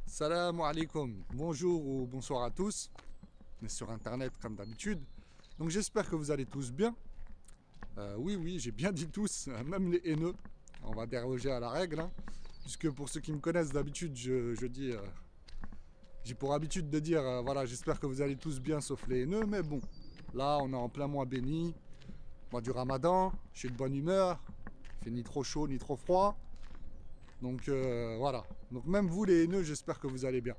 Salam alaikum, bonjour ou bonsoir à tous, on est sur internet comme d'habitude. Donc j'espère que vous allez tous bien. Oui, j'ai bien dit tous, même les haineux. On va déroger à la règle, hein, puisque pour ceux qui me connaissent d'habitude, je dis, j'ai pour habitude de dire, voilà, j'espère que vous allez tous bien sauf les haineux, mais bon, là on est en plein mois béni, mois du Ramadan, je suis de bonne humeur, il fait ni trop chaud ni trop froid. Donc voilà, donc même vous les haineux, j'espère que vous allez bien.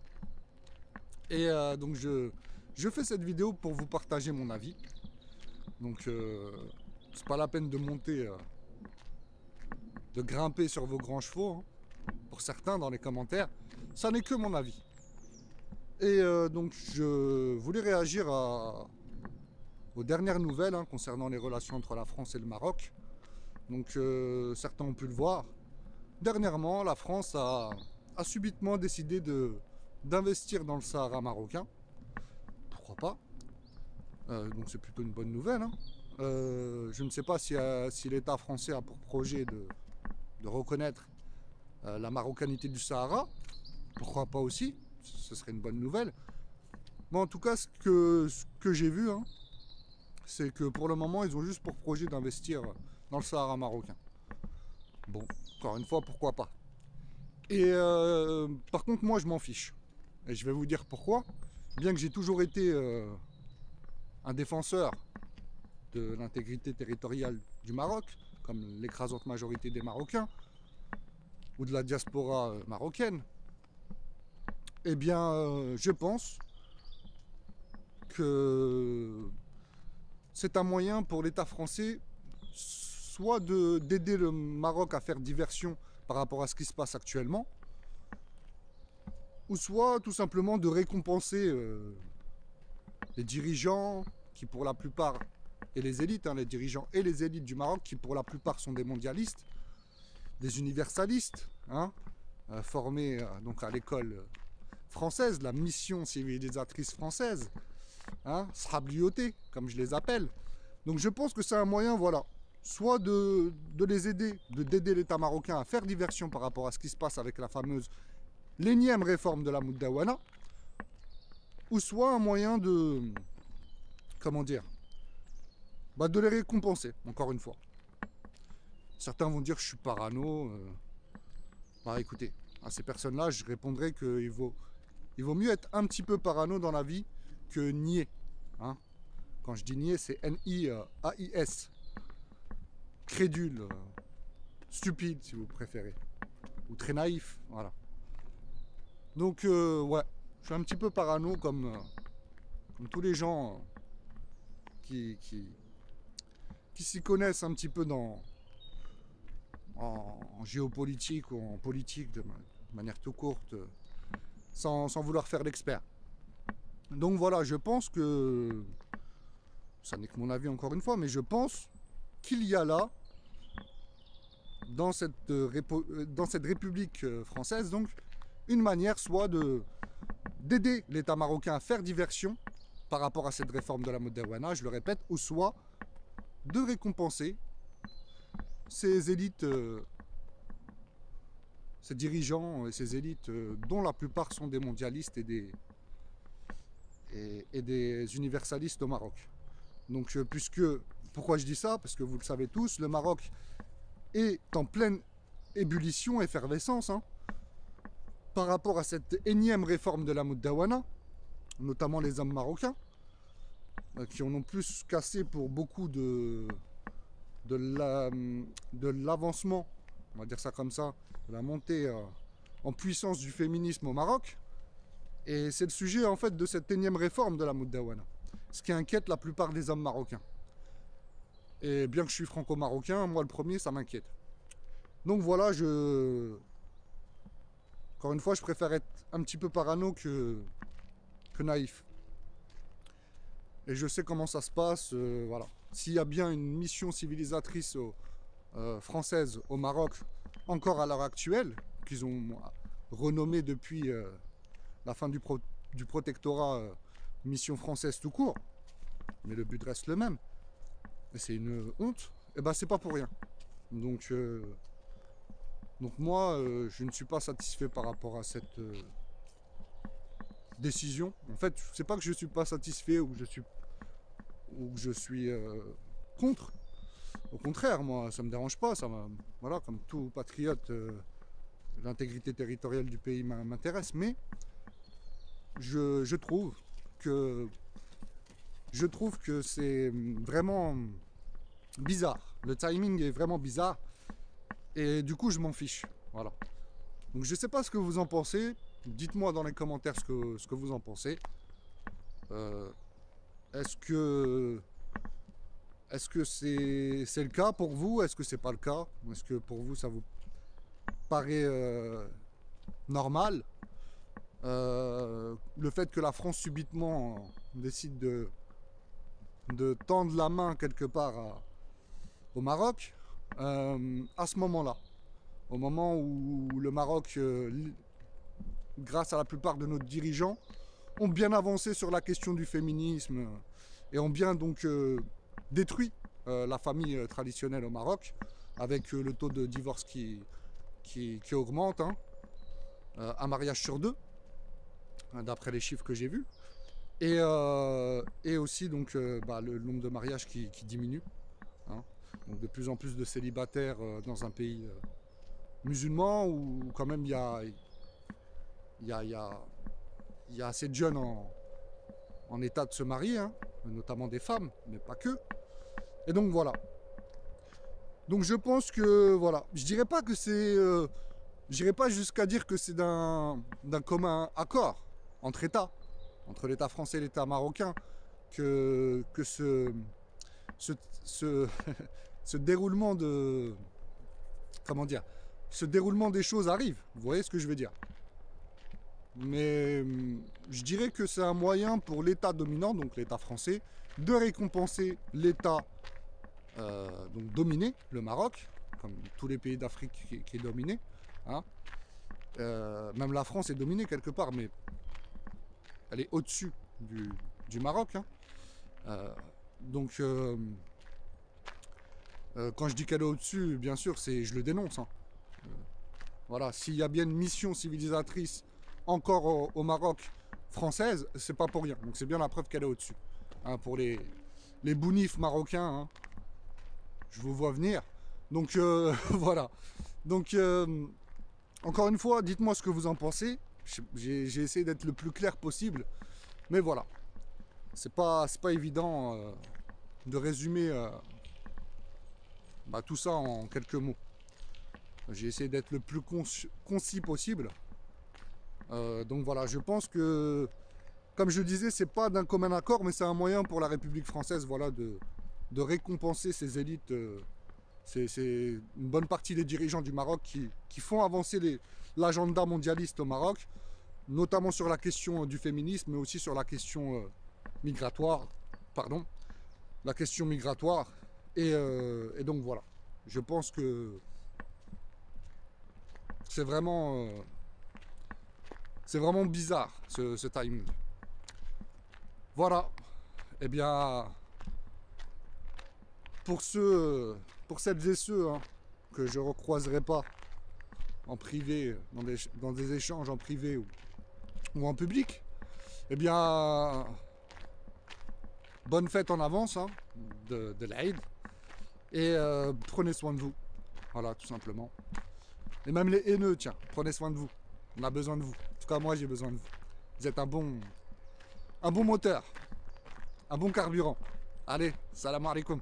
Et donc je fais cette vidéo pour vous partager mon avis. Donc c'est pas la peine de monter, de grimper sur vos grands chevaux, hein, pour certains dans les commentaires. Ça n'est que mon avis. Et donc je voulais réagir aux dernières nouvelles, hein, concernant les relations entre la France et le Maroc. Donc certains ont pu le voir. Dernièrement, la France a subitement décidé d'investir dans le Sahara marocain. Pourquoi pas? Donc c'est plutôt une bonne nouvelle, hein. Je ne sais pas si l'État français a pour projet de reconnaître la marocanité du Sahara. Pourquoi pas aussi? Ce serait une bonne nouvelle. Mais en tout cas, ce que j'ai vu, hein, c'est que pour le moment, ils ont juste pour projet d'investir dans le Sahara marocain. Bon, encore une fois, pourquoi pas? Et par contre, moi, je m'en fiche. Et je vais vous dire pourquoi. Bien que j'ai toujours été un défenseur de l'intégrité territoriale du Maroc, comme l'écrasante majorité des Marocains, ou de la diaspora marocaine, eh bien, je pense que c'est un moyen pour l'État français soit d'aider le Maroc à faire diversion par rapport à ce qui se passe actuellement, ou soit tout simplement de récompenser les dirigeants qui pour la plupart, et les élites, hein, les dirigeants et les élites du Maroc qui pour la plupart sont des mondialistes, des universalistes, hein, formés donc à l'école française, la mission civilisatrice française, hein, srabliotés, comme je les appelle. Donc je pense que c'est un moyen, voilà, soit de les aider, d'aider l'État marocain à faire diversion par rapport à ce qui se passe avec la fameuse l'énième réforme de la Moudawana, ou soit un moyen de, comment dire, de les récompenser, encore une fois. Certains vont dire que je suis parano. Écoutez, à ces personnes-là, je répondrai qu'il vaut mieux être un petit peu parano dans la vie que nier. Hein. Quand je dis nier, c'est N-I-A-I-S. Crédule, stupide si vous préférez. Ou très naïf, voilà. Donc, ouais, je suis un petit peu parano comme tous les gens qui s'y connaissent un petit peu en géopolitique ou en politique de manière tout courte, sans vouloir faire l'expert. Donc voilà, je pense que, ça n'est que mon avis encore une fois, mais je pense qu'il y a là, dans cette République française, donc, une manière soit d'aider l'État marocain à faire diversion par rapport à cette réforme de la Moudawana, je le répète, ou soit de récompenser ces élites, ces dirigeants et ces élites dont la plupart sont des mondialistes et des universalistes au Maroc. Donc pourquoi je dis ça? Parce que vous le savez tous, le Maroc est en pleine ébullition, effervescence, hein, par rapport à cette énième réforme de la Moudawana, notamment les hommes marocains, qui en ont plus cassé pour beaucoup de l'avancement, on va dire ça comme ça, de la montée en puissance du féminisme au Maroc. Et c'est le sujet en fait de cette énième réforme de la Moudawana, ce qui inquiète la plupart des hommes marocains. Et bien que je suis franco-marocain, moi le premier, ça m'inquiète. Donc voilà, encore une fois, je préfère être un petit peu parano que naïf. Et je sais comment ça se passe, voilà. S'il y a bien une mission civilisatrice française au Maroc, encore à l'heure actuelle, qu'ils ont renommée depuis la fin du protectorat mission française tout court, mais le but reste le même, et c'est une honte, et ben c'est pas pour rien. Donc moi, je ne suis pas satisfait par rapport à cette décision. En fait, c'est pas que je suis pas satisfait ou que je suis contre. Au contraire, moi, ça me dérange pas. Voilà, comme tout patriote, l'intégrité territoriale du pays m'intéresse. Mais je trouve que c'est vraiment bizarre. Le timing est vraiment bizarre. Et du coup, je m'en fiche. Voilà. Donc, je sais pas ce que vous en pensez. Dites-moi dans les commentaires ce que vous en pensez. Est-ce que c'est le cas pour vous? Est-ce que c'est pas le cas? Est-ce que pour vous ça vous paraît normal? Le fait que la France subitement décide de tendre la main quelque part au Maroc, à ce moment-là, au moment où le Maroc, grâce à la plupart de nos dirigeants, ont bien avancé sur la question du féminisme et ont bien donc détruit la famille traditionnelle au Maroc, avec le taux de divorce qui augmente, hein, un mariage sur deux, d'après les chiffres que j'ai vus, et aussi donc le nombre de mariages qui diminue, hein. Donc de plus en plus de célibataires dans un pays musulman où quand même il y a assez de jeunes en état de se marier, hein, notamment des femmes, mais pas que. Et donc voilà. Donc je pense que voilà, je dirais pas que c'est, j'irai pas jusqu'à dire que c'est d'un commun accord entre États, entre l'État français et l'État marocain, que ce déroulement de, comment dire, ce déroulement des choses arrive. Vous voyez ce que je veux dire? Mais je dirais que c'est un moyen pour l'État dominant, donc l'État français, de récompenser l'État donc dominé, le Maroc, comme tous les pays d'Afrique qui est dominé, hein. Même la France est dominée quelque part, mais elle est au-dessus du Maroc, hein. Donc quand je dis qu'elle est au-dessus, bien sûr, je le dénonce, hein. Voilà, s'il y a bien une mission civilisatrice encore au Maroc française, c'est pas pour rien. Donc c'est bien la preuve qu'elle est au-dessus, hein, pour les bounifs marocains, hein. Je vous vois venir. Donc voilà. Donc encore une fois, dites-moi ce que vous en pensez. J'ai essayé d'être le plus clair possible. Mais voilà. C'est pas évident de résumer tout ça en quelques mots. J'ai essayé d'être le plus concis possible. Donc voilà, je pense que, comme je le disais, c'est pas d'un commun accord, mais c'est un moyen pour la République française, voilà, de récompenser ces élites. C'est une bonne partie des dirigeants du Maroc qui font avancer l'agenda mondialiste au Maroc, notamment sur la question du féminisme, mais aussi sur la question migratoire. Pardon, la question migratoire. Et donc voilà, je pense que c'est vraiment bizarre ce timing. Voilà, et bien, pour celles et ceux, hein, que je ne recroiserai pas en privé, dans des échanges en privé ou en public, eh bien, bonne fête en avance, hein, de l'Aïd, et prenez soin de vous, voilà, tout simplement. Et même les haineux, tiens, prenez soin de vous, on a besoin de vous, en tout cas moi j'ai besoin de vous. Vous êtes un bon moteur, un bon carburant. Allez, salam alaikum.